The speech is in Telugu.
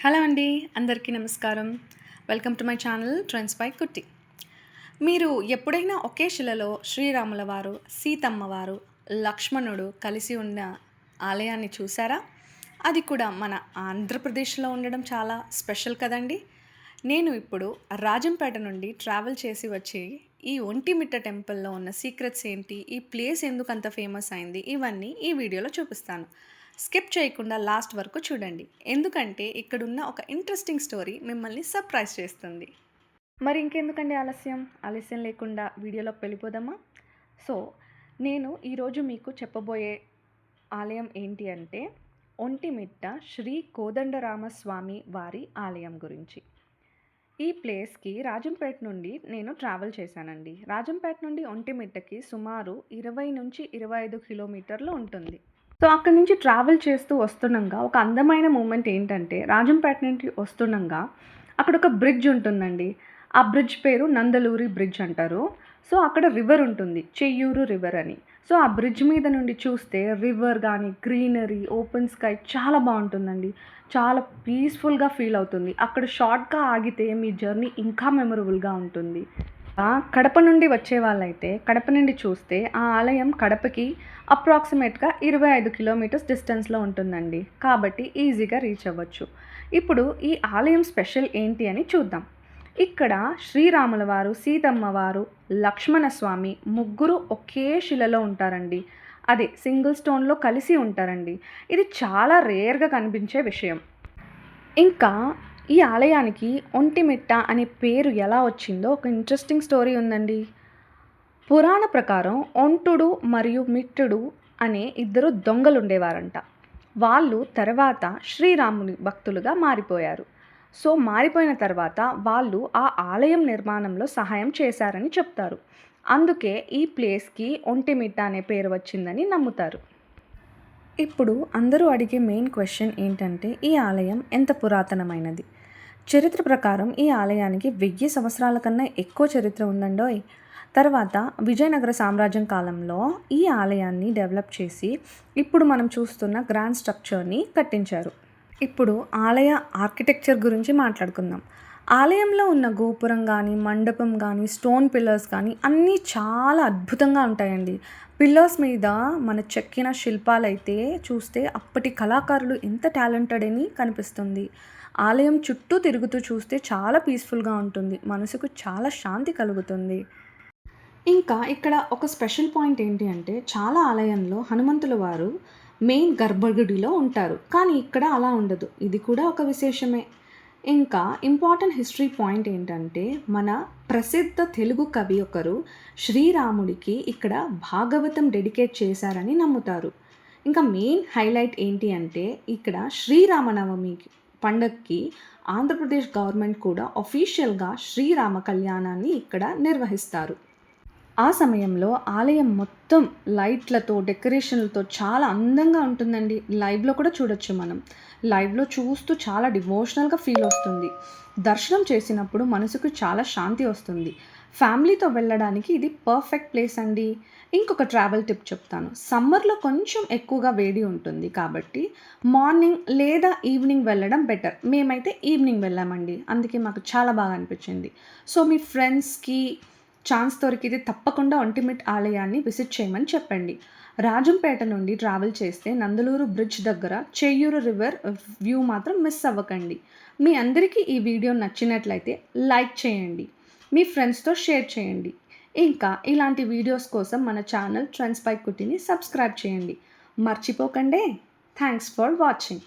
హలో అండి, అందరికీ నమస్కారం. Welcome to my channel trends by కుట్టి. మీరు ఎప్పుడైనా ఒకే శిలలో శ్రీరాముల వారు, సీతమ్మ వారు, లక్ష్మణుడు కలిసి ఉన్న ఆలయాన్ని చూసారా? అది కూడా మన ఆంధ్రప్రదేశ్లో ఉండడం చాలా స్పెషల్ కదండి. నేను ఇప్పుడు రాజంపేట నుండి ట్రావెల్ చేసి వచ్చి ఈ ఒంటిమిట్ట టెంపుల్లో ఉన్న సీక్రెట్స్ ఏంటి, ఈ ప్లేస్ ఎందుకు అంత ఫేమస్ అయింది, ఇవన్నీ ఈ వీడియోలో చూపిస్తాను. స్కిప్ చేయకుండా లాస్ట్ వరకు చూడండి, ఎందుకంటే ఇక్కడున్న ఒక ఇంట్రెస్టింగ్ స్టోరీ మిమ్మల్ని సర్ప్రైజ్ చేస్తుంది. మరి ఇంకెందుకండి ఆలస్యం లేకుండా వీడియోలోకి వెళ్ళిపోదామా? సో నేను ఈరోజు మీకు చెప్పబోయే ఆలయం ఏంటి అంటే ఒంటిమిట్ట శ్రీ కోదండరామస్వామి వారి ఆలయం గురించి. ఈ ప్లేస్కి రాజంపేట నుండి నేను ట్రావెల్ చేశానండి. రాజంపేట నుండి ఒంటిమిట్టకి సుమారు 20-25 కిలోమీటర్లు ఉంటుంది. సో అక్కడి నుంచి ట్రావెల్ చేస్తూ వస్తుండగా ఒక అందమైన మూమెంట్ ఏంటంటే, రాజంపేట నుండి వస్తుండగా అక్కడ ఒక బ్రిడ్జ్ ఉంటుందండి. ఆ బ్రిడ్జ్ పేరు నందలూరి బ్రిడ్జ్ అంటారు. సో అక్కడ రివర్ ఉంటుంది, చెయ్యూరు రివర్ అని. సో ఆ బ్రిడ్జ్ మీద నుండి చూస్తే రివర్ కానీ, గ్రీనరీ, ఓపెన్ స్కై చాలా బాగుంటుందండి. చాలా పీస్ఫుల్గా ఫీల్ అవుతుంది. అక్కడ షార్ట్గా ఆగితే మీ జర్నీ ఇంకా మెమొరబుల్గా ఉంటుంది. కడప నుండి వచ్చే వాళ్ళైతే కడప నుండి చూస్తే ఆ ఆలయం కడపకి అప్రాక్సిమేట్గా 25 కిలోమీటర్స్ డిస్టెన్స్లో ఉంటుందండి. కాబట్టి ఈజీగా రీచ్ అవ్వచ్చు. ఇప్పుడు ఈ ఆలయం స్పెషల్ ఏంటి అని చూద్దాం. ఇక్కడ శ్రీరాముల వారు, సీతమ్మ వారు, లక్ష్మణస్వామి ముగ్గురు ఒకే శిలలో ఉంటారండి. అదే సింగిల్ స్టోన్లో కలిసి ఉంటారండి. ఇది చాలా రేర్గా కనిపించే విషయం. ఇంకా ఈ ఆలయానికి ఒంటిమిట్ట అనే పేరు ఎలా వచ్చిందో ఒక ఇంట్రెస్టింగ్ స్టోరీ ఉందండి. పురాణ ప్రకారం ఒంటుడు మరియు మిట్టుడు అనే ఇద్దరు దొంగలు ఉండేవారంట. వాళ్ళు తర్వాత శ్రీరాముని భక్తులుగా మారిపోయారు. సో మారిపోయిన తర్వాత వాళ్ళు ఆ ఆలయం నిర్మాణంలో సహాయం చేశారని చెప్తారు. అందుకే ఈ ప్లేస్కి ఒంటిమిట్ట అనే పేరు వచ్చిందని నమ్ముతారు. ఇప్పుడు అందరూ అడిగే మెయిన్ క్వశ్చన్ ఏంటంటే, ఈ ఆలయం ఎంత పురాతనమైనది? చరిత్ర ప్రకారం ఈ ఆలయానికి 1000 సంవత్సరాల కన్నా ఎక్కువ చరిత్ర ఉందండోయ్. తర్వాత విజయనగర సామ్రాజ్యం కాలంలో ఈ ఆలయాన్ని డెవలప్ చేసి ఇప్పుడు మనం చూస్తున్న గ్రాండ్ స్ట్రక్చర్ని కట్టించారు. ఇప్పుడు ఆలయ ఆర్కిటెక్చర్ గురించి మాట్లాడుకుందాం. ఆలయంలో ఉన్న గోపురం కానీ, మండపం కానీ, స్టోన్ పిల్లర్స్ కానీ అన్నీ చాలా అద్భుతంగా ఉంటాయండి. పిల్లర్స్ మీద మన చెక్కిన శిల్పాలైతే చూస్తే అప్పటి కళాకారులు ఎంత టాలెంటెడ్ అని కనిపిస్తుంది. ఆలయం చుట్టూ తిరుగుతూ చూస్తే చాలా పీస్ఫుల్గా ఉంటుంది, మనసుకు చాలా శాంతి కలుగుతుంది. ఇంకా ఇక్కడ ఒక స్పెషల్ పాయింట్ ఏంటి అంటే, చాలా ఆలయంలో హనుమంతుల వారు మెయిన్ గర్భగుడిలో ఉంటారు, కానీ ఇక్కడ అలా ఉండదు. ఇది కూడా ఒక విశేషమే. ఇంకా ఇంపార్టెంట్ హిస్టరీ పాయింట్ ఏంటంటే, మన ప్రసిద్ధ తెలుగు కవి ఒకరు శ్రీరాముడికి ఇక్కడ భాగవతం డెడికేట్ చేశారని నమ్ముతారు. ఇంకా మెయిన్ హైలైట్ ఏంటి అంటే, ఇక్కడ శ్రీరామనవమి పండగకి ఆంధ్రప్రదేశ్ గవర్నమెంట్ కూడా అఫీషియల్గా శ్రీరామ కళ్యాణాన్ని ఇక్కడ నిర్వహిస్తారు. ఆ సమయంలో ఆలయం మొత్తం లైట్లతో, డెకరేషన్లతో చాలా అందంగా ఉంటుందండి. లైవ్లో కూడా చూడొచ్చు మనం. లైవ్లో చూస్తూ చాలా డివోషనల్గా ఫీల్ వస్తుంది. దర్శనం చేసినప్పుడు మనసుకు చాలా శాంతి వస్తుంది. ఫ్యామిలీతో వెళ్ళడానికి ఇది పర్ఫెక్ట్ ప్లేస్ అండి. ఇంకొక ట్రావెల్ టిప్ చెప్తాను. సమ్మర్లో కొంచెం ఎక్కువగా వేడి ఉంటుంది కాబట్టి మార్నింగ్ లేదా ఈవినింగ్ వెళ్ళడం బెటర్. మేమైతే ఈవినింగ్ వెళ్ళామండి, అందుకే మాకు చాలా బాగా అనిపించింది. సో మీ ఫ్రెండ్స్కి ఛాన్స్ దొరికితే తప్పకుండా ఒంటిమిట్ట ఆలయాన్ని విజిట్ చేయమని చెప్పండి. రాజంపేట నుండి ట్రావెల్ చేస్తే నందలూరు బ్రిడ్జ్ దగ్గర చెయ్యూరు రివర్ వ్యూ మాత్రం మిస్ అవ్వకండి. మీ అందరికీ ఈ వీడియో నచ్చినట్లయితే లైక్ చేయండి, మీ ఫ్రెండ్స్తో షేర్ చేయండి. ఇంకా ఇలాంటి వీడియోస్ కోసం మన ఛానల్ ట్రెండ్స్ బై కుట్టిని సబ్స్క్రైబ్ చేయండి. మర్చిపోకండి. Thanks for watching.